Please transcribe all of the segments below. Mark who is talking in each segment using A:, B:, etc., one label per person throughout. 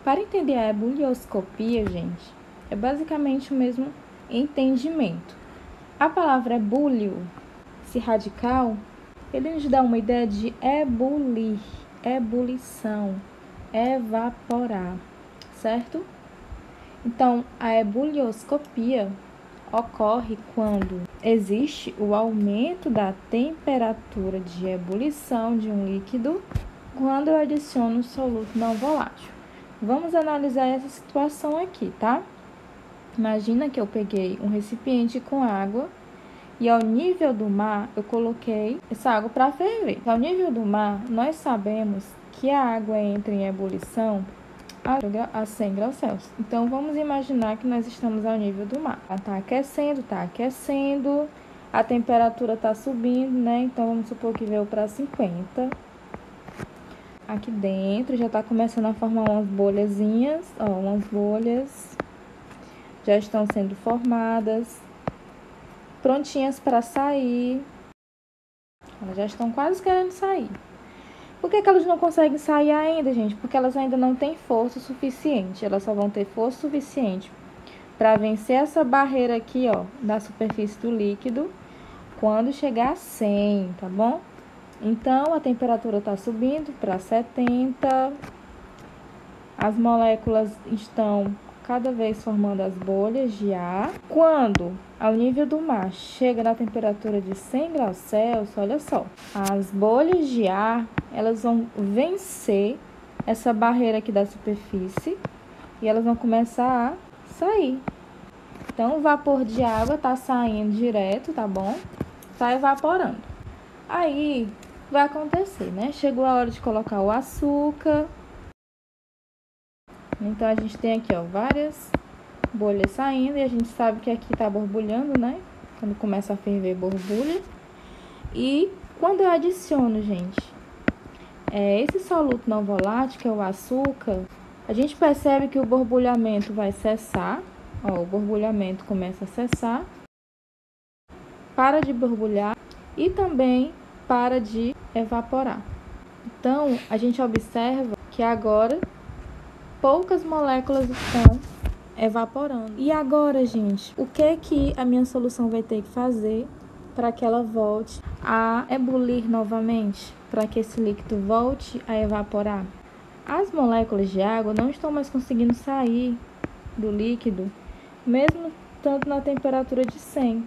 A: Para entender a ebulioscopia, gente, é basicamente o mesmo entendimento. A palavra ebúlio, esse radical, ele nos dá uma ideia de ebulir, ebulição, evaporar, certo? Então, a ebulioscopia ocorre quando existe o aumento da temperatura de ebulição de um líquido quando eu adiciono um soluto não volátil. Vamos analisar essa situação aqui, tá? Imagina que eu peguei um recipiente com água e ao nível do mar eu coloquei essa água para ferver. Ao nível do mar, nós sabemos que a água entra em ebulição a 100 graus Celsius. Então, vamos imaginar que nós estamos ao nível do mar. Está aquecendo, a temperatura está subindo, né? Então, vamos supor que veio para 50. Aqui dentro já está começando a formar umas bolhazinhas, ó, umas bolhas já estão sendo formadas, prontinhas para sair. Elas já estão quase querendo sair. Por que elas não conseguem sair ainda, gente? Porque elas ainda não têm força suficiente. Elas só vão ter força suficiente para vencer essa barreira aqui, ó, da superfície do líquido quando chegar a 100, tá bom? Então, a temperatura está subindo para 70. As moléculas estão cada vez formando as bolhas de ar. Quando ao nível do mar chega na temperatura de 100 graus Celsius, olha só, as bolhas de ar, elas vão vencer essa barreira aqui da superfície e elas vão começar a sair. Então, o vapor de água está saindo direto, tá bom? Está evaporando. Aí, vai acontecer, né? Chegou a hora de colocar o açúcar. Então, a gente tem aqui, ó, várias bolhas saindo e a gente sabe que aqui tá borbulhando, né? Quando começa a ferver, borbulha. E quando eu adiciono, gente, esse soluto não volátil, que é o açúcar, a gente percebe que o borbulhamento vai cessar. Ó, o borbulhamento começa a cessar, para de borbulhar e também para de evaporar. Então, a gente observa que agora poucas moléculas estão evaporando. E agora, gente, o que a minha solução vai ter que fazer para que ela volte a ebulir novamente, para que esse líquido volte a evaporar? As moléculas de água não estão mais conseguindo sair do líquido, mesmo tanto na temperatura de 100.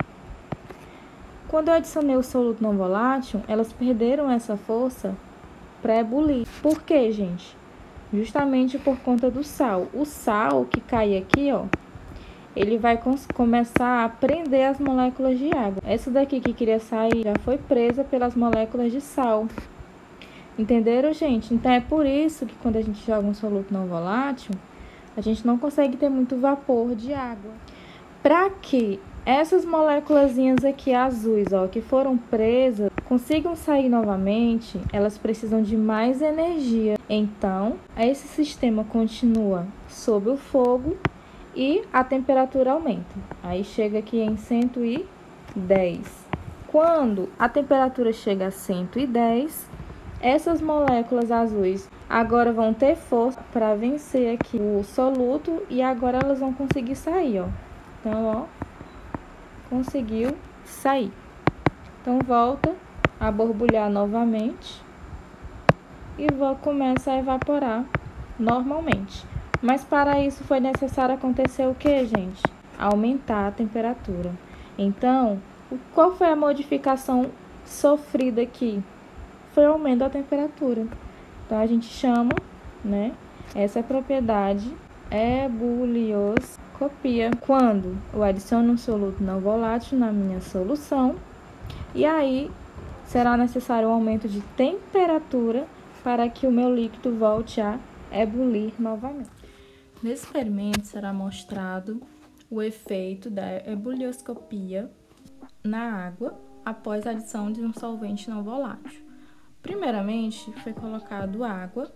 A: Quando eu adicionei o soluto não volátil, elas perderam essa força para ebulir. Por quê, gente? Justamente por conta do sal. O sal que cai aqui, ó, ele vai começar a prender as moléculas de água. Essa daqui que queria sair já foi presa pelas moléculas de sal. Entenderam, gente? Então, é por isso que quando a gente joga um soluto não volátil, a gente não consegue ter muito vapor de água. Para que essas moléculazinhas aqui azuis, ó, que foram presas, consigam sair novamente, elas precisam de mais energia. Então, esse sistema continua sob o fogo e a temperatura aumenta. Aí chega aqui em 110. Quando a temperatura chega a 110, essas moléculas azuis agora vão ter força para vencer aqui o soluto e agora elas vão conseguir sair, ó. Então, ó, conseguiu sair. Então, volta a borbulhar novamente e começa a evaporar normalmente. Mas para isso foi necessário acontecer o que, gente? Aumentar a temperatura. Então, qual foi a modificação sofrida aqui? Foi o aumento da temperatura. Então, a gente chama, né, essa propriedade ebulioscopia. Quando eu adiciono um soluto não volátil na minha solução, e aí será necessário um aumento de temperatura para que o meu líquido volte a ebulir novamente. Nesse experimento será mostrado o efeito da ebulioscopia na água após a adição de um solvente não volátil. Primeiramente, foi colocado água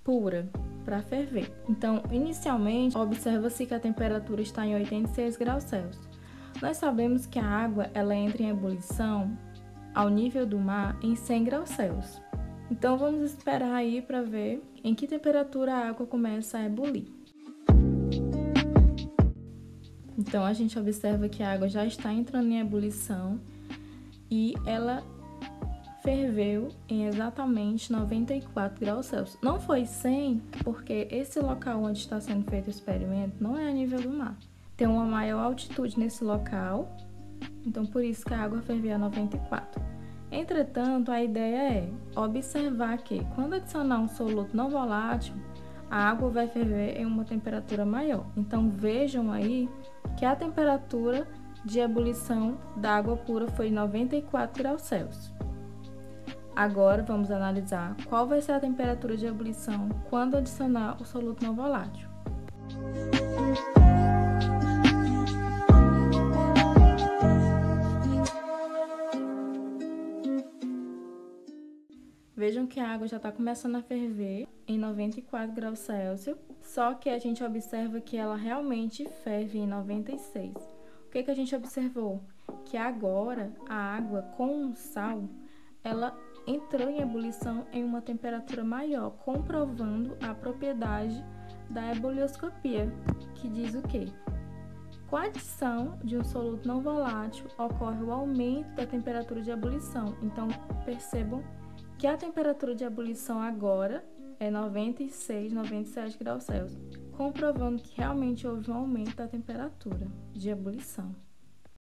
A: pura para ferver. Então, inicialmente, observa-se que a temperatura está em 86 graus Celsius. Nós sabemos que a água ela entra em ebulição ao nível do mar em 100 graus Celsius. Então, vamos esperar aí para ver em que temperatura a água começa a ebulir. Então, a gente observa que a água já está entrando em ebulição e ela ferveu em exatamente 94 graus Celsius. Não foi 100, porque esse local onde está sendo feito o experimento não é a nível do mar. Tem uma maior altitude nesse local, então por isso que a água ferveu a 94. Entretanto, a ideia é observar que, quando adicionar um soluto não volátil, a água vai ferver em uma temperatura maior. Então, vejam aí que a temperatura de ebulição da água pura foi 94 graus Celsius. Agora, vamos analisar qual vai ser a temperatura de ebulição quando adicionar o soluto não volátil. Vejam que a água já está começando a ferver em 94 graus Celsius, só que a gente observa que ela realmente ferve em 96. O que a gente observou? Que agora a água com o sal, ela entrou em ebulição em uma temperatura maior, comprovando a propriedade da ebulioscopia, que diz o quê? Com a adição de um soluto não volátil, ocorre o aumento da temperatura de ebulição. Então, percebam que a temperatura de ebulição agora é 96, 97 graus Celsius, comprovando que realmente houve um aumento da temperatura de ebulição.